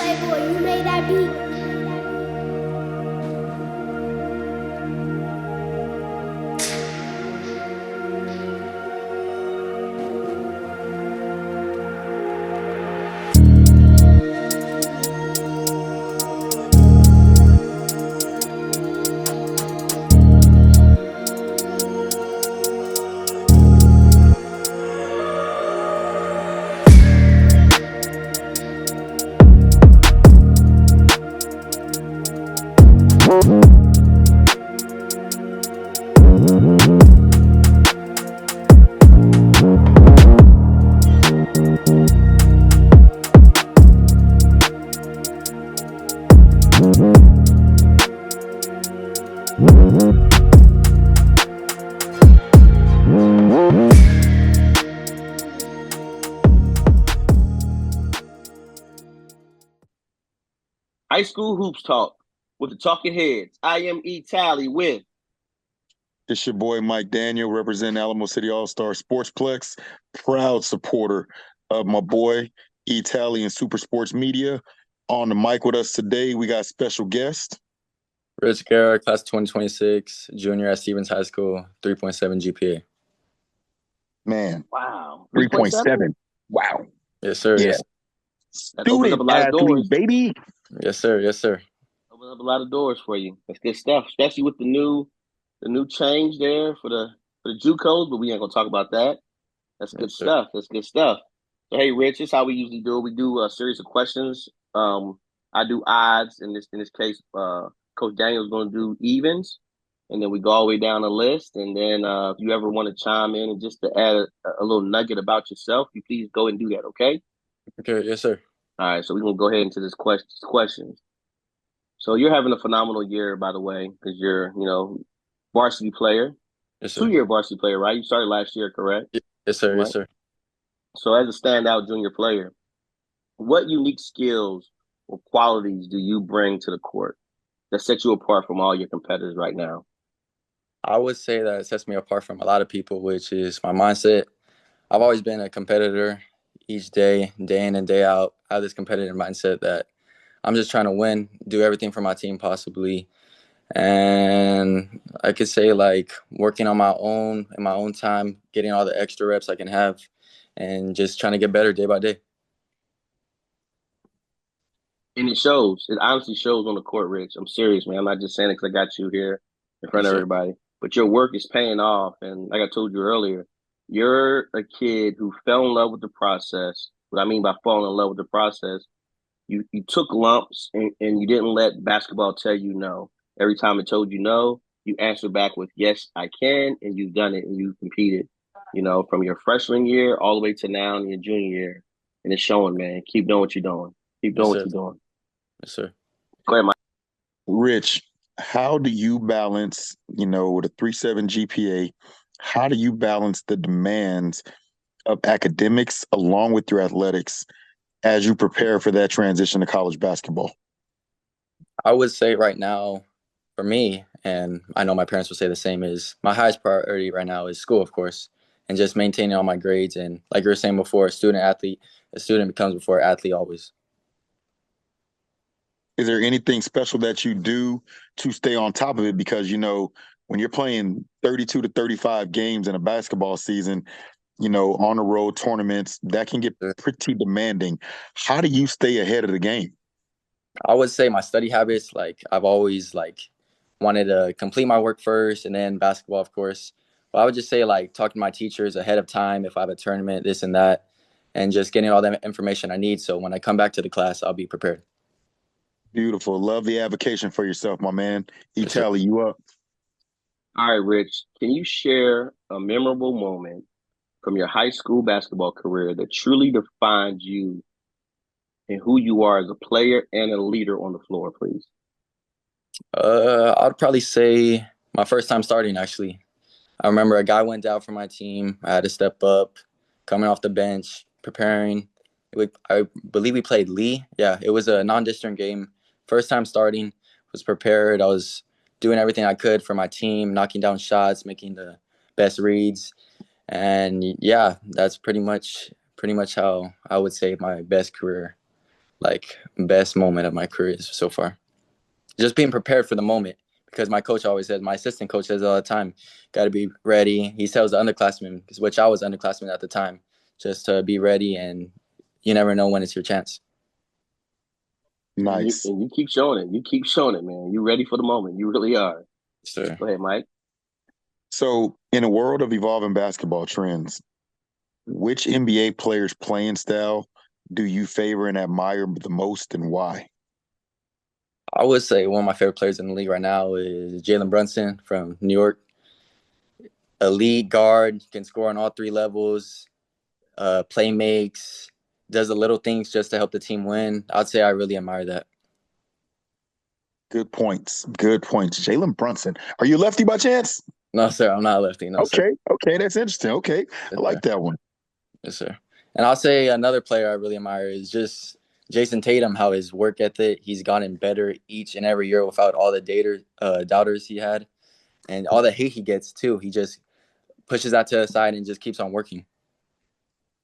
Playboy, you made that beat. High School Hoops Talk with the Talking Heads. I am E. Tally with. It's your boy Mike Daniel, representing Alamo City All-Star Sportsplex, proud supporter of my boy E. Tally and Super Sports Media. On the mic with us today, we got special guest. Rich Guerra, class 2026, junior at Stevens High School, 3.7 GPA. Man. Wow. 3.7. Wow. Yes, sir. Yeah. Yes. That opens up a Student lot of doors. athlete, baby. Yes, sir. Yes, sir. Open up a lot of doors for you. That's good stuff, especially with the new change there for the JUCOs, but we ain't gonna talk about that. That's good stuff. That's good stuff. So hey, Rich, this is how we usually do it. We do a series of questions. I do odds in this case. Coach Daniel's going to do evens, and then we go all the way down the list. And then if you ever want to chime in and just to add a little nugget about yourself, you please go and do that. Okay. Okay. Yes, sir. All right. So we're gonna go ahead into this questions. So you're having a phenomenal year, by the way, because you're varsity player. Yes, sir. 2-year varsity player, right? You started last year, correct? Yes, sir. Right? Yes, sir. So as a standout junior player, what unique skills or qualities do you bring to the court that set you apart from all your competitors right now? I would say that it sets me apart from a lot of people, which is my mindset. I've always been a competitor each day, day in and day out. I have this competitive mindset that I'm just trying to win, do everything for my team possibly. And I could say like working on my own in my own time, getting all the extra reps I can have, and just trying to get better day by day. And it shows. It honestly shows on the court, Rich. I'm serious, man. I'm not just saying it because I got you here in front of everybody. But your work is paying off. And like I told you earlier, you're a kid who fell in love with the process. What I mean by falling in love with the process, you took lumps and you didn't let basketball tell you no. Every time it told you no, you answered back with, yes, I can. And you've done it and you've competed, from your freshman year all the way to now in your junior year. And it's showing, man. Keep doing what you're doing. Keep doing what you're doing. Yes, sir. Go ahead, Mike. Rich, how do you balance, with a 3.7 GPA, how do you balance the demands of academics along with your athletics as you prepare for that transition to college basketball? I would say right now, for me, and I know my parents will say the same, is my highest priority right now is school, of course, and just maintaining all my grades. And like you were saying before, a student becomes before athlete always. Is there anything special that you do to stay on top of it? Because, when you're playing 32 to 35 games in a basketball season, on the road tournaments, that can get pretty demanding. How do you stay ahead of the game? I would say my study habits, I've always wanted to complete my work first and then basketball, of course. But I would just say talking to my teachers ahead of time if I have a tournament, this and that, and just getting all that information I need. So when I come back to the class, I'll be prepared. Beautiful. Love the advocacy for yourself, my man. E-Tally, you up? All right, Rich. Can you share a memorable moment from your high school basketball career that truly defined you and who you are as a player and a leader on the floor, please? I'd probably say my first time starting, actually. I remember a guy went down for my team. I had to step up, coming off the bench, preparing. I believe we played Lee. Yeah, it was a non-district game. First time starting, was prepared. I was doing everything I could for my team, knocking down shots, making the best reads. And yeah, that's pretty much how I would say my best career like best moment of my career so far. Just being prepared for the moment, because my coach always says, my assistant coach says all the time, got to be ready. He tells the underclassmen, which I was underclassman at the time, just to be ready, and you never know when it's your chance. Nice. And you keep showing it. You keep showing it, man. You ready for the moment. You really are. Sure. Go ahead, Mike. So, in a world of evolving basketball trends, which NBA player's playing style do you favor and admire the most, and why? I would say one of my favorite players in the league right now is Jalen Brunson from New York. Elite guard, can score on all three levels, play makes, does the little things just to help the team win. I'd say I really admire that. Good points. Good points. Jalen Brunson. Are you lefty by chance? No, sir, I'm not a lefty. No, sir. Okay, that's interesting. Okay, Yes, I like sir. that one. Yes, sir. And I'll say another player I really admire is just Jason Tatum, how his work ethic, he's gotten better each and every year without all the doubters he had. And all the hate he gets, too. He just pushes that to the side and just keeps on working.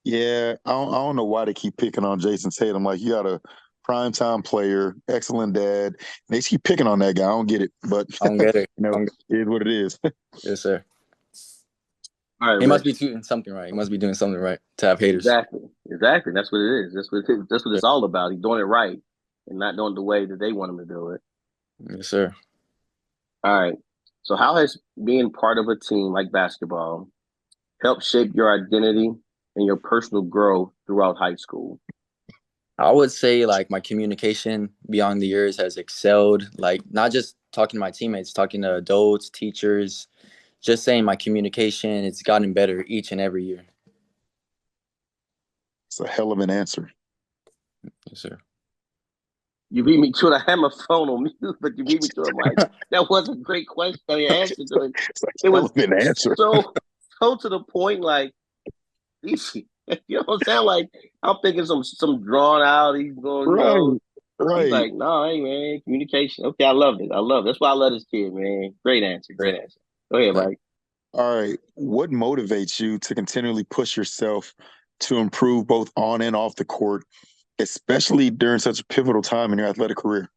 Yeah, I don't know why they keep picking on Jason Tatum. Like, you got a primetime player, excellent dad. They just keep picking on that guy. I don't get it, but I don't get it. it is what it is. Yes, sir. All right, He must be Rich. doing something right. He must be doing something right to have haters. Exactly. That's what it is. That's what it's all about. He's doing it right and not doing it the way that they want him to do it. Yes, sir. All right. So how has being part of a team like basketball helped shape your identity and your personal growth throughout high school? I would say like my communication beyond the years has excelled. Like not just talking to my teammates, talking to adults, teachers, just saying my communication, it's gotten better each and every year. It's a hell of an answer. Yes, sir. You beat me to it. I had my phone on mute, but you beat me to it, Mike. That was a great question. I mean, answer to it. It's like It a hell was of an answer. so to the point, like easy. You know what I'm saying? Like I'm thinking some drawn out. He's going, you know. He's Right. like, no, hey man, communication. Okay, I loved it. That's why I love this kid, man. Great answer. Go ahead, Mike. All right. What motivates you to continually push yourself to improve both on and off the court, especially during such a pivotal time in your athletic career?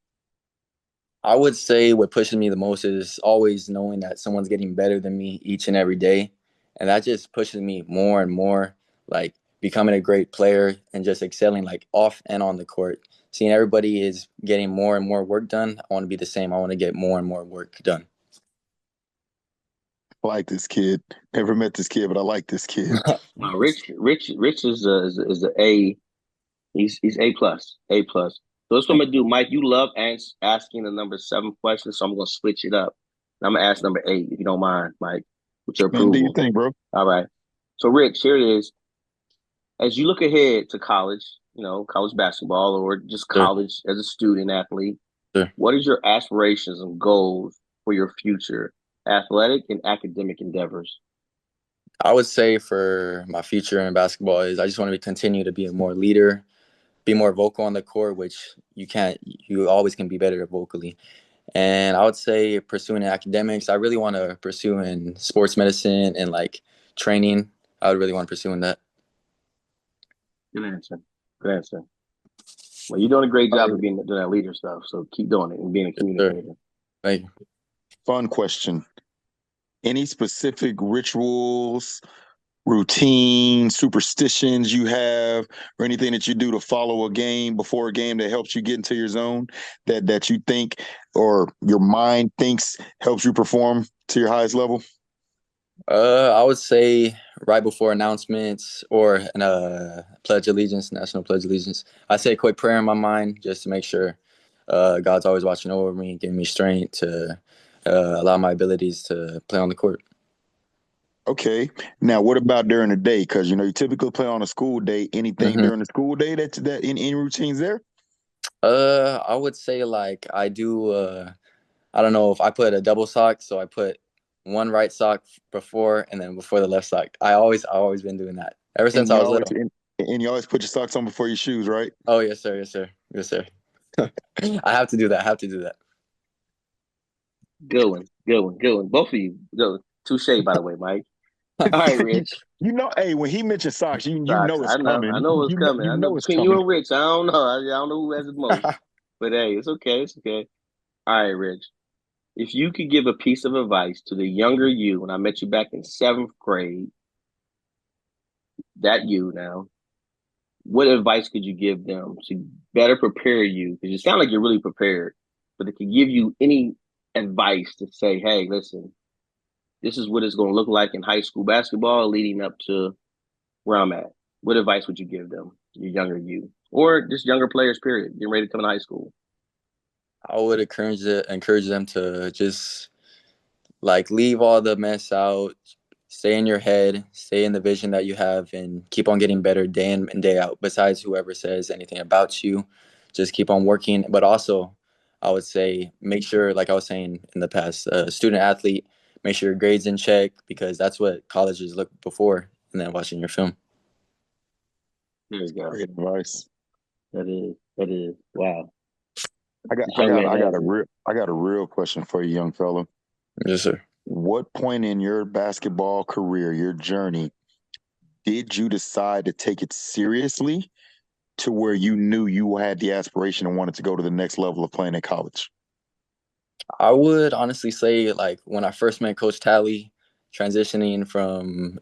I would say what pushes me the most is always knowing that someone's getting better than me each and every day. And that just pushes me more and more, like becoming a great player and just excelling like off and on the court. Seeing everybody is getting more and more work done, I want to be the same. I want to get more and more work done. I like this kid. Never met this kid, but I like this kid. Rich is a A. He's A plus, A plus. So that's what I'm gonna do, Mike. You love asking the number 7 questions, so I'm gonna switch it up. I'm gonna ask number 8, if you don't mind, Mike, with your Man, do you approval. think, bro? All right. So, Rich, here it is. As you look ahead to college, college basketball or just college as a student athlete, what is your aspirations and goals for your future athletic and academic endeavors? I would say for my future in basketball is I just want to continue to be a more leader, be more vocal on the court, which you always can be better vocally. And I would say pursuing academics, I really want to pursue in sports medicine and like training. I would really want to pursue in that. Good answer. Good answer. Well, you're doing a great job of doing that leader stuff. So keep doing it and being a communicator. Thank you. Fun question. Any specific rituals, routines, superstitions you have, or anything that you do to follow a game before a game that helps you get into your zone that you think or your mind thinks helps you perform to your highest level? I would say right before announcements or pledge allegiance, national pledge allegiance, I say a quick prayer in my mind just to make sure God's always watching over me, giving me strength to allow my abilities to play on the court. Okay. Now, what about during the day? Because you typically play on a school day. Anything during the school day that any routines there? I would say like I do. I don't know if I put a double sock, so I put one right sock before and then before the left sock. I always been doing that ever since I was little. And you always put your socks on before your shoes, right? Oh yes, sir. Yes, sir. Yes, sir. I have to do that. Good one. Both of you. Touche, by the way, Mike. All right, Rich. You know, hey, when he mentioned socks, you Socks. know it's I coming. know it's coming. You I know know it's between you coming. and Rich, I don't know. I don't know who has the most. But hey, it's okay. It's okay. All right, Rich. If you could give a piece of advice to the younger you, when I met you back in seventh grade, that you now, what advice could you give them to better prepare you? Because you sound like you're really prepared, but it could give you any advice to say, hey, listen, this is what it's going to look like in high school basketball leading up to where I'm at. What advice would you give them, your younger you, or just younger players? Period, getting ready to come to high school. I would encourage them to just like leave all the mess out, stay in your head, stay in the vision that you have, and keep on getting better day in and day out. Besides whoever says anything about you, just keep on working. But also, I would say make sure, like I was saying in the past, student athlete, make sure your grades in check because that's what colleges look before, and then watching your film. There you go. Great advice. That is. That is. Wow. I got This I young got man I got has a it. real question for you, young fella. Yes, sir. What point in your basketball career, your journey, did you decide to take it seriously to where you knew you had the aspiration and wanted to go to the next level of playing at college? I would honestly say like when I first met Coach Talley, transitioning from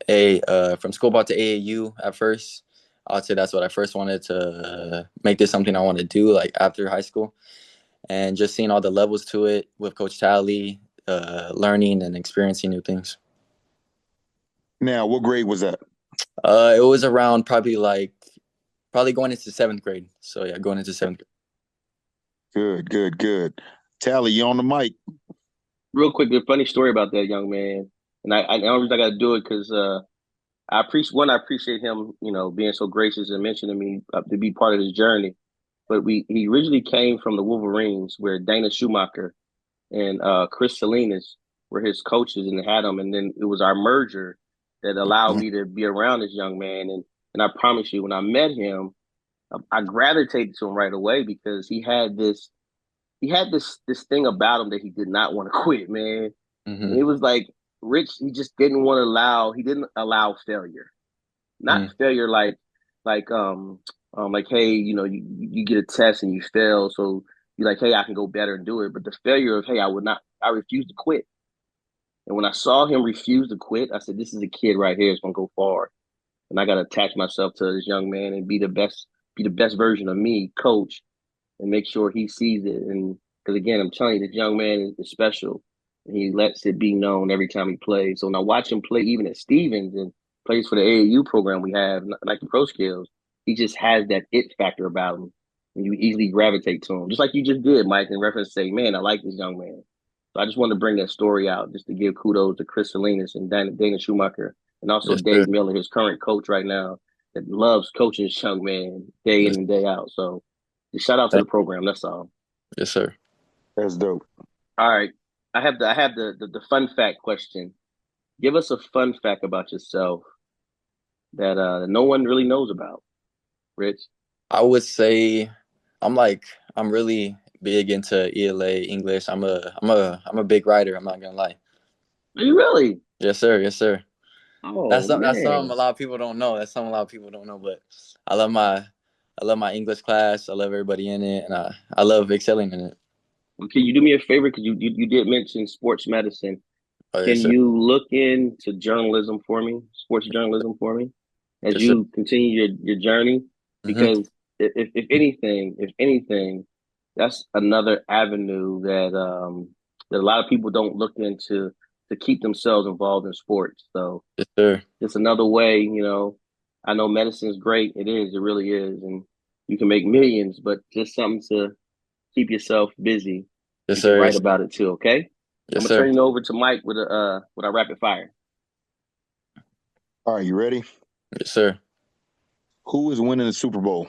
school ball to AAU at first, I'd say that's what I first wanted to make this something I want to do like after high school, and just seeing all the levels to it with Coach Talley, learning and experiencing new things. Now, what grade was that? It was around probably going into seventh grade. So yeah, going into seventh grade. Good. Tally, you on the mic. Real quick, a funny story about that young man, and the only reason I got to do it because I appreciate him, being so gracious and mentioning me to be part of this journey. But he originally came from the Wolverines, where Dana Schumacher and Chris Salinas were his coaches and had him, and then it was our merger that allowed me to be around this young man. And I promise you, when I met him, I gravitated to him right away because he had this thing about him that he did not want to quit, man. Mm-hmm. And it was like Rich, he didn't allow failure. Not Mm-hmm. failure like hey, you get a test and you fail, so you're like, hey, I can go better and do it. But the failure of, hey, I refuse to quit. And when I saw him refuse to quit, I said, this is a kid right here that's gonna go far. And I gotta attach myself to this young man and be the best version of me, coach, and make sure he sees it. And because again, I'm telling you, this young man is special, and he lets it be known every time he plays. So when I watch him play, even at Stevens and plays for the AAU program we have, like the pro skills, he just has that it factor about him, and you easily gravitate to him, just like you just did, Mike, in reference to say, man, I like this young man. So I just wanted to bring that story out, just to give kudos to Chris Salinas and Dana Schumacher, and also Yes, sir. Dave Miller, his current coach right now, that loves coaching this young man day in Yes, and day out. So just shout out to the program. That's all. yes, sir. That's dope. All right. I have the fun fact question. Give us a fun fact about yourself that no one really knows about, Rich. I would say I'm really big into ELA English. I'm a big writer. I'm not gonna lie. Are you really? Yes, sir. Yes, sir. Oh That's something man. a lot of people don't know. That's something a lot of people don't know. But I love my I love my English class. I love everybody in it, and I love excelling in it. Well, can you do me a favor? Because you did mention sports medicine. Oh yes, Can sir. you look into journalism for me, sports journalism for me, as Yes, sir. you continue your journey? Mm-hmm. Because if anything, that's another avenue that a lot of people don't look into to keep themselves involved in sports. So Yes, sir. it's another way. I know medicine is great. It is. It really is, and you can make millions. But just something to keep yourself busy. Yes, You can sir. write Yes, about it too. Okay. I'm yes, gonna sir. turn it over to Mike with our rapid fire. All right, you ready? Yes, sir. Who is winning the Super Bowl?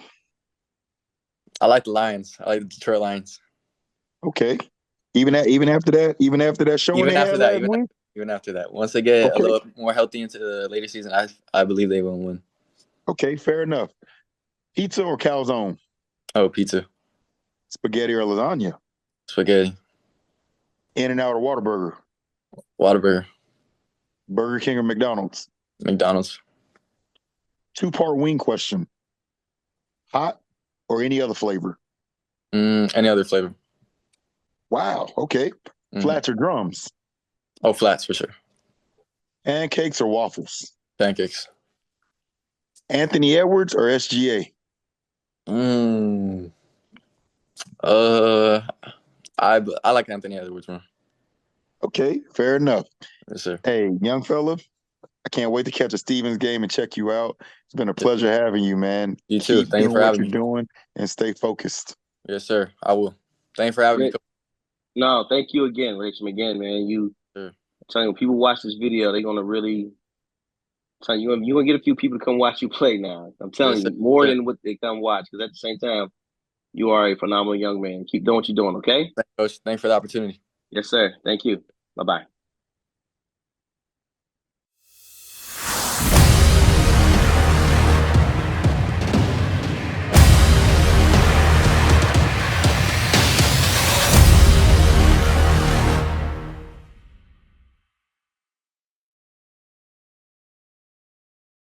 I like the Lions. I like the Detroit Lions. Okay. Even after that showing Even they after had that, last week? even after that, once they get a Okay. little more healthy into the later season, I believe they will win. Okay, fair enough. Pizza or calzone? Oh, pizza, Spaghetti or lasagna? spaghetti, In and out or Whataburger? Whataburger, Burger King or McDonald's? McDonald's. Two-part wing question. Hot or any other flavor? Any other flavor. Wow. Okay. Flats or drums? Oh, flats for sure. Pancakes or waffles? Pancakes. Anthony Edwards or SGA? I like Anthony Edwards, man. Okay, fair enough. Yes, sir. Hey, young fella, I can't wait to catch a Stevens game and check you out. It's been a pleasure having you, man. You too. Keep Thank you doing for what having you're me. doing and stay focused. Yes, sir. I will. Thanks for having me. No, thank you again, Rich. Again, man. Sure. I'm telling you, when people watch this video, they're gonna really. I'm telling you, you're gonna get a few people to come watch you play now. I'm telling you, more than what they come watch. Because at the same time, you are a phenomenal young man. Keep doing what you're doing. Okay. Thanks, Coach. Thanks for the opportunity. Yes, sir. Thank you. Bye bye.